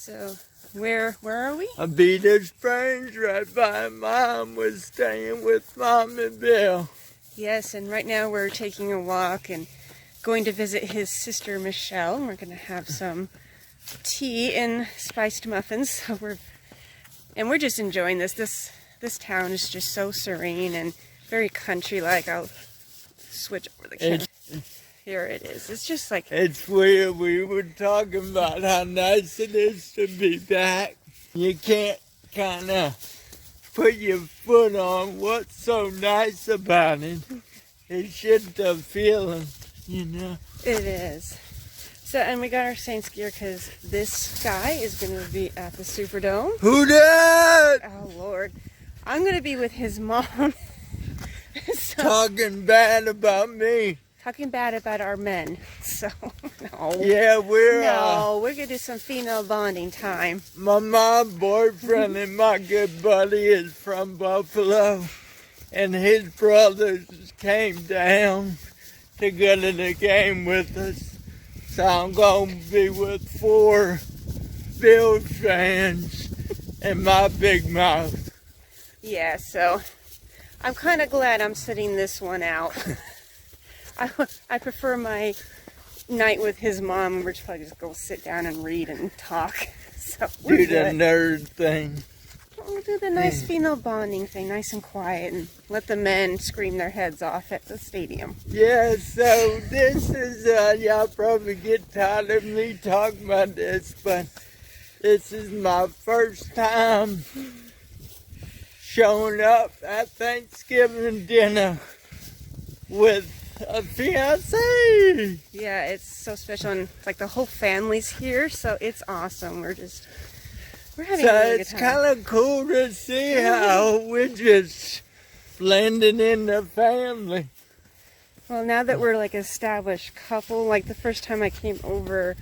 So, where are we? Abita Springs, right by Mom, was staying with Mom and Bill. Yes, and right now we're taking a walk and going to visit his sister Michelle. We're going to have some tea and spiced muffins. So we're just enjoying this. This town is just so serene and very country-like. I'll switch over the camera. Here it is. It's just like... It's weird. We were talking about how nice it is to be back. You can't kind of put your foot on what's so nice about it. It's just a feeling, you know. It is. So, and we got our Saints gear because this guy is going to be at the Superdome. Who dat? Oh, Lord. I'm going to be with his mom. So, Talking bad about me. talking bad about our men. So, no. Yeah, we're We're going to do some female bonding time. my boyfriend and my good buddy is from Buffalo, and his brothers came down to go to the game with us. So I'm going to be with 4 Bills fans and my big mouth. Yeah, so I'm kind of glad I'm sitting this one out. I prefer my night with his mom, and we're just probably just go sit down and read and talk. So we're Do the good. nerd thing. We'll do the nice female bonding thing, nice and quiet, and let the men scream their heads off at the stadium. Yeah, so this is, y'all probably get tired of me talking about this, but this is my first time showing up at Thanksgiving dinner with a fiancé. Yeah, it's so special, and like the whole family's here, so it's awesome. We're having So a really good it's time. kind of cool to see how we're just blending in the family. Well, now that we're like an established couple, like the first time I came over,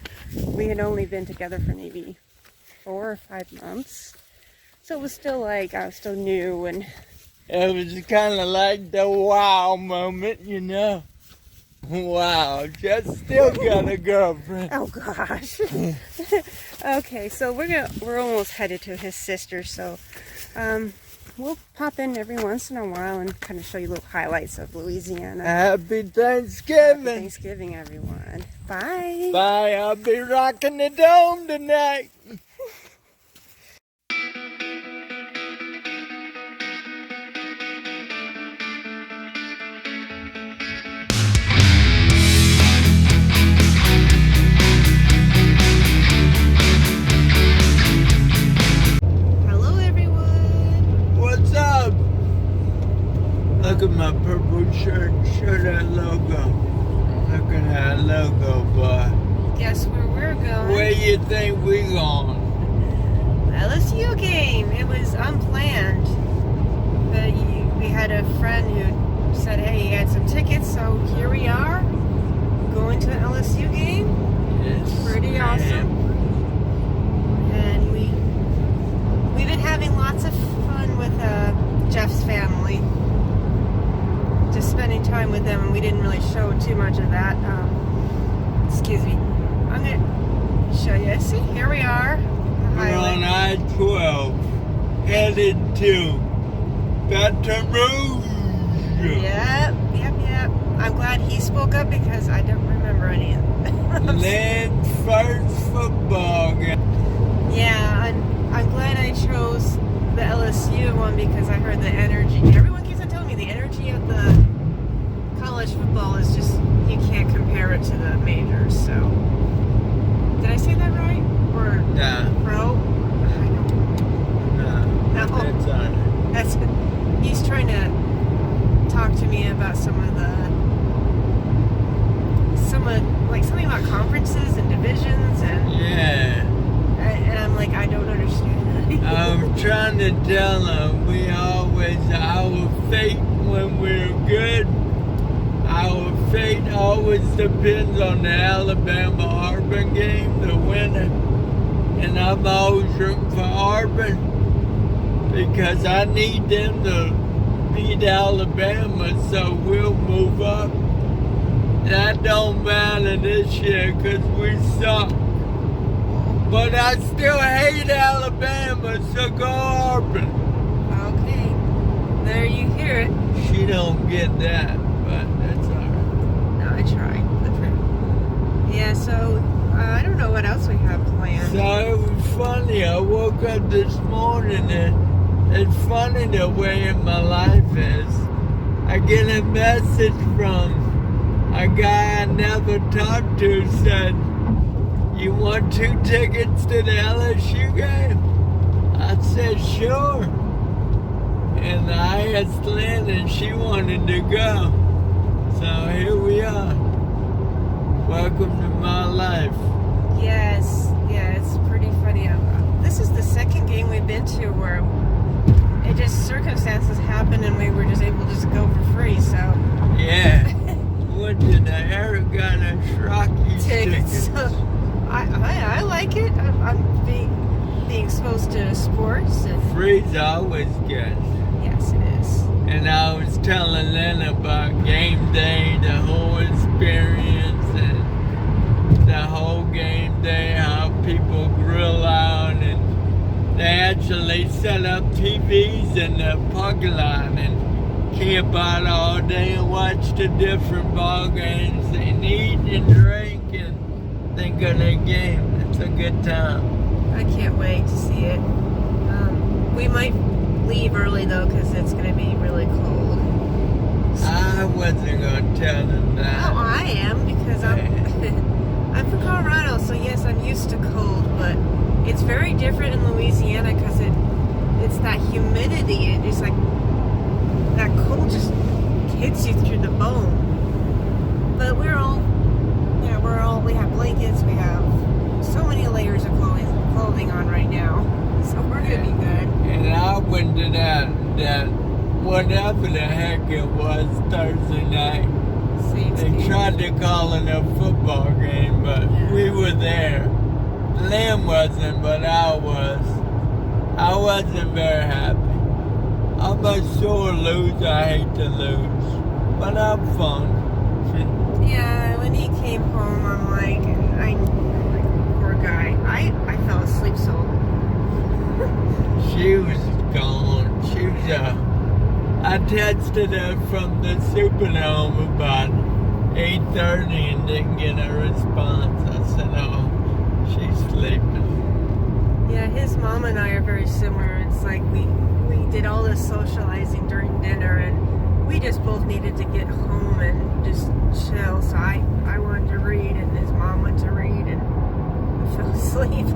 we had only been together for maybe 4 or 5 months. So it was still like, I was still new, and It was kind of like the wow moment, you know. Wow, just still got a girlfriend. oh gosh. Okay, so we're almost headed to his sister, so we'll pop in every once in a while and kind of show you little highlights of Louisiana. Happy Happy Thanksgiving. Thanksgiving, everyone. Bye. Bye, I'll be rocking the dome tonight. Hello, everyone. What's up? Look at my purple shirt. Show that logo. Look at that logo, boy. Guess where we're going? Where you think we going? LSU game. It was unplanned, but we had a friend who said, "Hey, he had some tickets, so here we are, going to an LSU game." It's Pretty awesome. And we've been having lots of fun with Jeff's family, just spending time with them, and we didn't really show too much of that. Excuse me. I'm gonna show you. See, here we are. We're on I-12, headed to Baton Rouge. Yep. I'm glad he spoke up because I don't remember any of it. Land's first football game. Yeah, I'm glad I chose the LSU one because I heard the energy. Everyone keeps on telling me the energy of the college football is just, you can't compare it to the majors. So, did I say that right? Or Nah, pro? I don't. nah, No. that's on it. That's, he's trying to talk to me about like something about conferences and divisions, and I'm like, I don't understand. I'm trying to tell them our fate when we're good, our fate always depends on the Alabama-Auburn game, the winner. And I'm always rooting for Auburn because I need them to beat Alabama so we'll move up. That don't matter this year because we suck. But I still hate Alabama, so go Auburn. Okay. There you hear it. She don't get that, but that's alright. No, I tried. Yeah, so I don't know what else we have planned. So it was funny. I woke up this morning and it's funny the way in my life is. I get a message from a guy I never talked to said, "You want 2 tickets to the LSU game?" I said, "Sure." And I asked Lynn and she wanted to go. So here we are. Welcome to my life. Yes, yeah, it's pretty funny. This is the second game we've been to where it just circumstances happened and we were just able to just go for free. So Yeah. What did the Eric got a Schrocky tickets. So I like it. I'm being exposed to sports and Free's always good. yes, it is. And I was telling Lynn about game day, the whole experience, and the whole game day, how people grill out, and they actually set up TVs in the parking lot and camp out all day and watch the different ball games and eat and drink and think of the game. It's a good time. I can't wait to see it. We might leave early though because it's going to be really cold. I wasn't going to tell them that. Oh, I am because I'm from Colorado, so yes, I'm used to cold, but it's very different in Louisiana because it's that humidity. It just like that cold just hits you through the bone. But we have blankets, we have so many layers of clothing on right now, so we're gonna be good. And I went to that whatever the heck it was Thursday night. They tried to call it a football game, but we were there. Lynn wasn't, but I was. I wasn't very happy. I'm a sore loser. I hate to lose, but I'm fun. Yeah, when he came home, I'm like, poor guy. I fell asleep so. She was gone. She was. I texted her from the Superdome about 8:30 and didn't get a response. I said, "Oh, she's sleeping." Yeah, his mom and I are very similar. It's like we did all this socializing during dinner, and we just both needed to get home and just chill. So I wanted to read, and his mom went to read, and I fell asleep.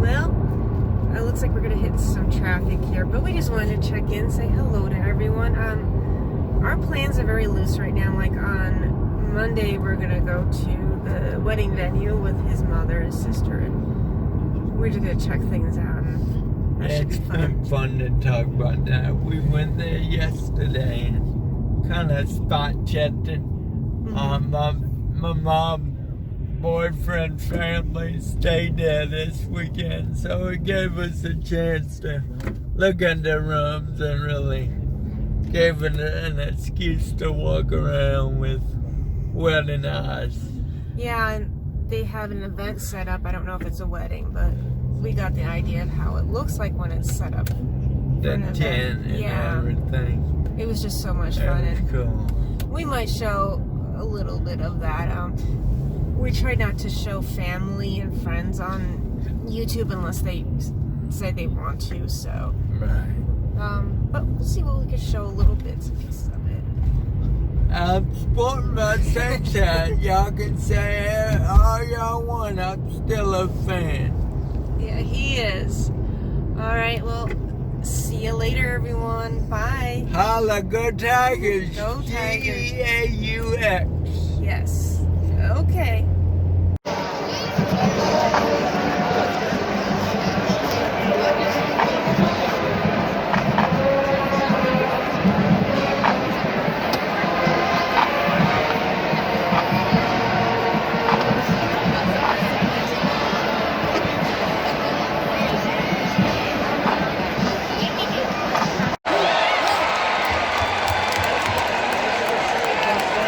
Well, it looks like we're gonna hit some traffic here, but we just wanted to check in, say hello to everyone. Our plans are very loose right now. Like on Monday, we're gonna go to the wedding venue with his mother and sister, and we're just gonna check things out. And that should be It's fun. been fun to talk about that. We went there yesterday and kind of spot checked it. My mom, boyfriend, family stayed there this weekend, so it gave us a chance to look at the rooms and really gave it an excuse to walk around with wedding eyes. Yeah, and they have an event set up. I don't know if it's a wedding, but we got the idea of how it looks like when it's set up. The tent and everything. It was just so much fun. That was And cool. we might show a little bit of that. We try not to show family and friends on YouTube unless they say they want to. So, Right. but we'll see what we can show a little bits and pieces of it. I'm sporting my sunshine. Y'all can say all y'all want. I'm still a fan. Yeah, he is. All right. Well, see you later, everyone. Bye. Holla, go Tigers. Go Tigers. G-A-U-X. Yes. Okay.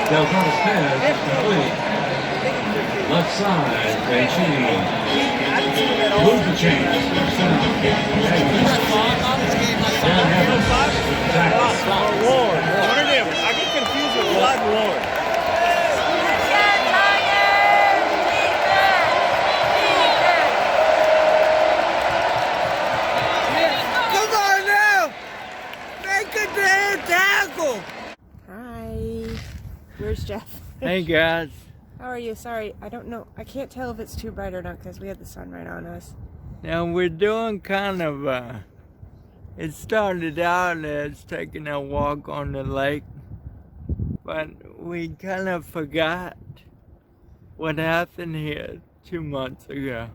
Deltona's pass is complete. Left side, they change. Move the change. Lord. One of them. I get confused with Blood and Lord. Come on now! Make a damn tackle! Hi. Where's Jeff? Hey guys. How are you? Sorry, I don't know. I can't tell if it's too bright or not because we had the sun right on us. Now we're doing kind of it started out as taking a walk on the lake, but we kind of forgot what happened here 2 months ago.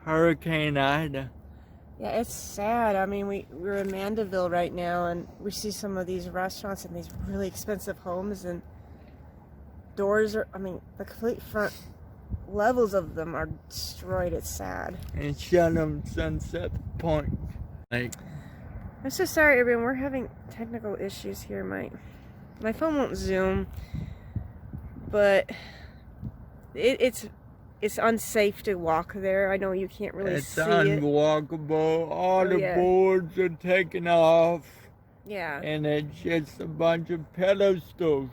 Hurricane Ida. Yeah, it's sad. I mean, we're in Mandeville right now, and we see some of these restaurants and these really expensive homes, and doors are, I mean, the complete front levels of them are destroyed. It's sad. And Shunnam Sunset Point. Like, I'm so sorry, everyone. We're having technical issues here. My phone won't zoom, but it's unsafe to walk there. I know you can't really it's see it. unwalkable. All the yeah. boards are taken off. Yeah. And it's just a bunch of pedestals.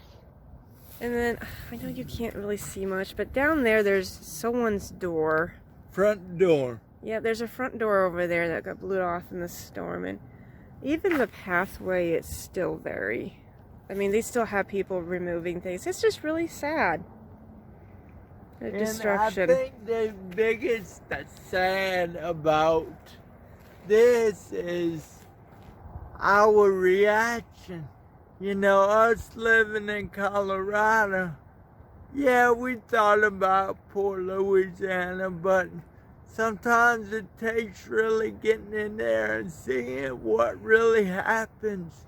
And then, I know you can't really see much, but down there's someone's door. Front door. Yeah, there's a front door over there that got blew off in the storm, and even the pathway is still very... I mean, they still have people removing things. It's just really sad. The destruction. And I think the biggest that's sad about this is our reaction. You know, us living in Colorado, yeah, we thought about poor Louisiana, but sometimes it takes really getting in there and seeing what really happens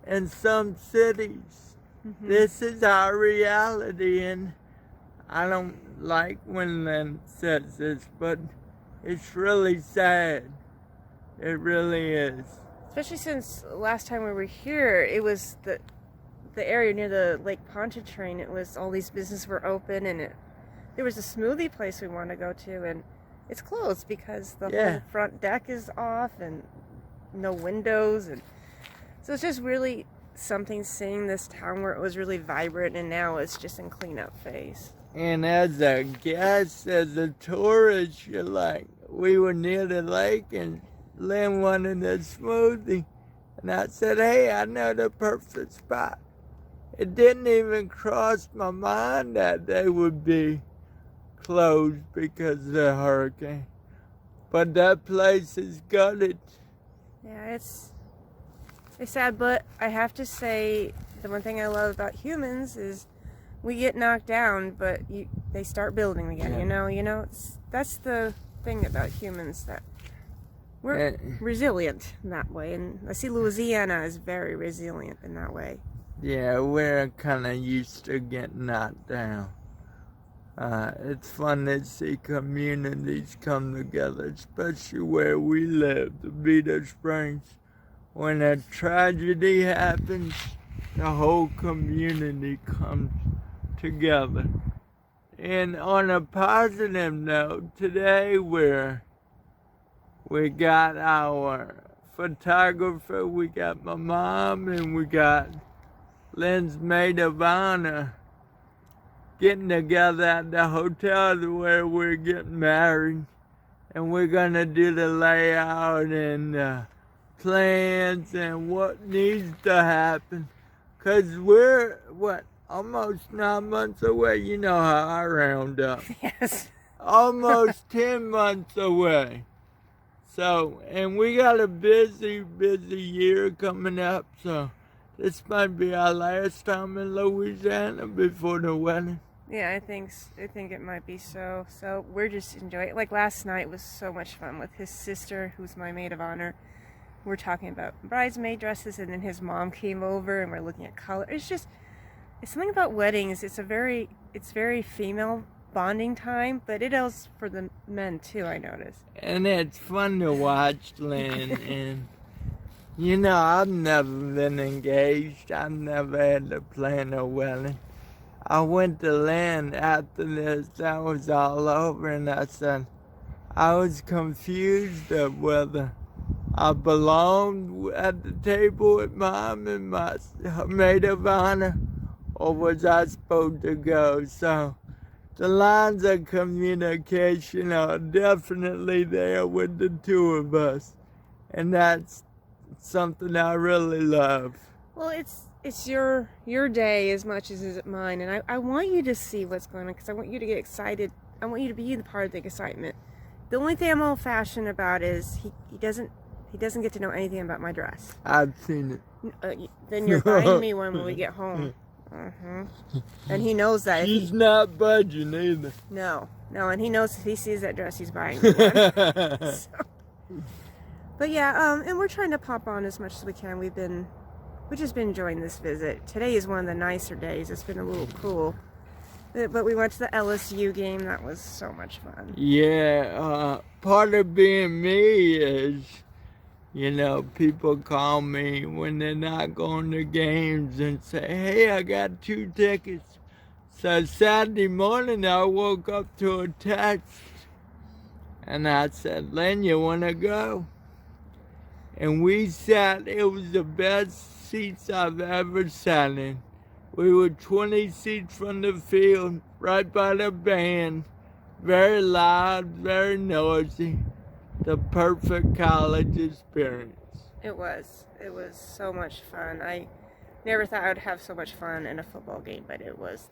in some cities. Mm-hmm. This is our reality, and I don't like when Lynn says this, but it's really sad. It really is. Especially since last time we were here, it was the area near the Lake Pontchartrain. It was all these businesses were open, and there was a smoothie place we wanted to go to, and it's closed because the whole front deck is off and no windows, and so it's just really something seeing this town where it was really vibrant, and now it's just in cleanup phase. And as a guest, as a tourist, you're like, we were near the lake and Lynn wanted a smoothie. And I said, hey, I know the perfect spot. It didn't even cross my mind that they would be closed because of the hurricane. But that place is gutted. Yeah, it's sad, but I have to say, the one thing I love about humans is we get knocked down, but they start building again. Yeah. You know, that's the thing about humans, that we're resilient in that way, and I see Louisiana is very resilient in that way. Yeah, we're kind of used to getting knocked down. It's fun to see communities come together, especially where we live, the Vita Springs. When a tragedy happens, the whole community comes together. And on a positive note, today we got our photographer, we got my mom, and we got Lynn's maid of honor getting together at the hotel where we're getting married. And we're gonna do the layout and plans and what needs to happen. 'Cause we're, almost 9 months away. You know how I round up. Yes. Almost 10 months away. So, and we got a busy year coming up, so this might be our last time in Louisiana before the wedding. Yeah, I think it might be so. So we're just enjoying it. Like last night was so much fun with his sister, who's my maid of honor. We're talking about bridesmaid dresses, and then his mom came over, and we're looking at color. It's something about weddings. It's very female bonding time, but it is for the men too, I noticed. And it's fun to watch, Lynn. And you know, I've never been engaged. I've never had to plan a wedding. I went to land after this. That was all over, and I said I was confused of whether I belonged at the table with Mom and my maid of honor, or was I supposed to go? So the lines of communication are definitely there with the two of us, and that's something I really love. Well, it's your day as much as it's mine, and I want you to see what's going on because I want you to get excited. I want you to be the part of the excitement. The only thing I'm old-fashioned about is he doesn't get to know anything about my dress. I've seen it. Then you're buying me one when we get home. And he knows that. She's not budging either. No, and he knows if he sees that dress, he's buying me one. So, but yeah, and we're trying to pop on as much as we can. We've just been enjoying this visit. Today is one of the nicer days. It's been a little cool. But we went to the LSU game. That was so much fun. Yeah, part of being me is, people call me when they're not going to games and say, hey, I got 2 tickets. So Saturday morning, I woke up to a text, and I said, Len, you want to go? And we sat, it was the best seats I've ever sat in. We were 20 seats from the field, right by the band, very loud, very noisy. The perfect college experience. It was so much fun. I never thought I would have so much fun in a football game, but it was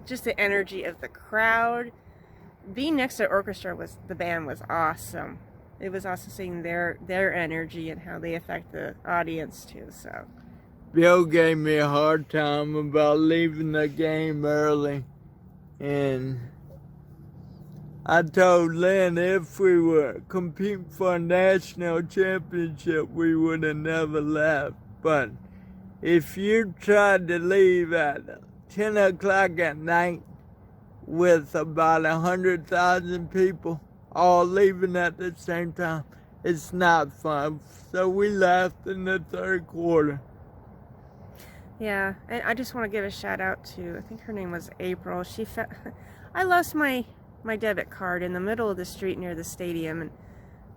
just the energy of the crowd. Being next to the orchestra the band was awesome. It was awesome seeing their energy and how they affect the audience too. So Bill gave me a hard time about leaving the game early, and I told Lynn if we were competing for a national championship, we would have never left. But if you tried to leave at 10 o'clock at night with about 100,000 people all leaving at the same time, it's not fun. So we left in the 3rd quarter. yeah, and I just want to give a shout out to, I think her name was April. I lost my debit card in the middle of the street near the stadium, and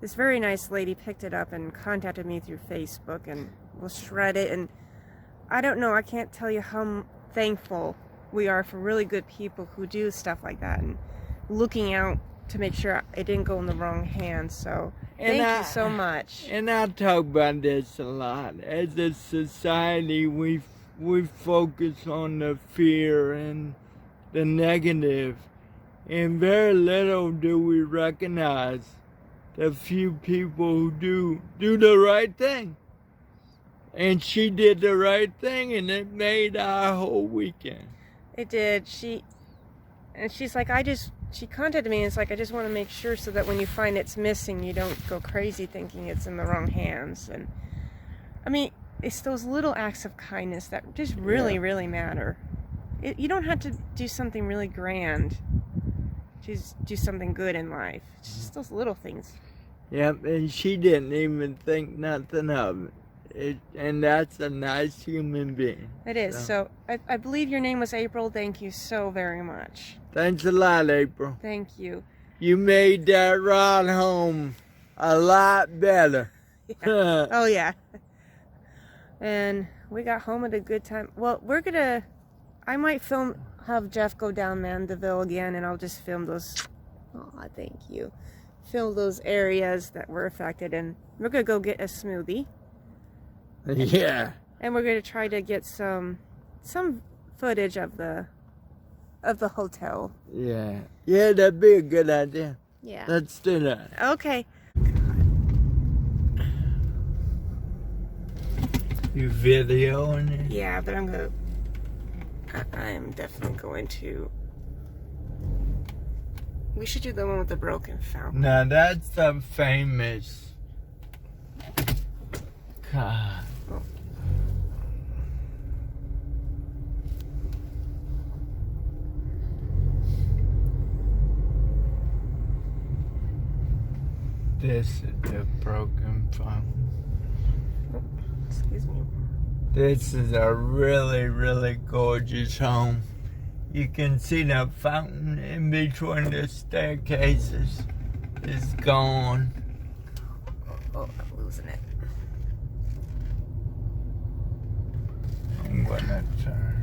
this very nice lady picked it up and contacted me through Facebook and will shred it. And I don't know, I can't tell you how thankful we are for really good people who do stuff like that and looking out to make sure it didn't go in the wrong hands. So thank you so much. And I talk about this a lot. As a society, we focus on the fear and the negative, and very little do we recognize the few people who do the right thing. And she did the right thing, and it made our whole weekend. It did. She's like, she contacted me and it's like, I just want to make sure so that when you find it's missing, you don't go crazy thinking it's in the wrong hands. And I mean, it's those little acts of kindness that just really, really matter. You don't have to do something really grand to do something good in life. It's just those little things. Yep, and she didn't even think nothing of it. And that's a nice human being. It is. So I believe your name was April. Thank you so very much. Thanks a lot, April. Thank you. You made that ride home a lot better. Yeah. Oh, yeah. And we got home at a good time. Well, I might have Jeff go down Mandeville again, and I'll just film those. Oh, thank you. Film those areas that were affected, and we're gonna go get a smoothie. Yeah. And we're gonna try to get some footage of the hotel. Yeah. Yeah, that'd be a good idea. Yeah. Let's do that. Okay. You videoing it? Yeah, but I'm definitely going to. We should do the one with the broken fountain. Now that's the famous. God. Oh. This is the broken fountain. Oh, excuse me. This is a really, really gorgeous home. You can see the fountain in between the staircases is gone. Oh, I'm losing it. I'm gonna turn.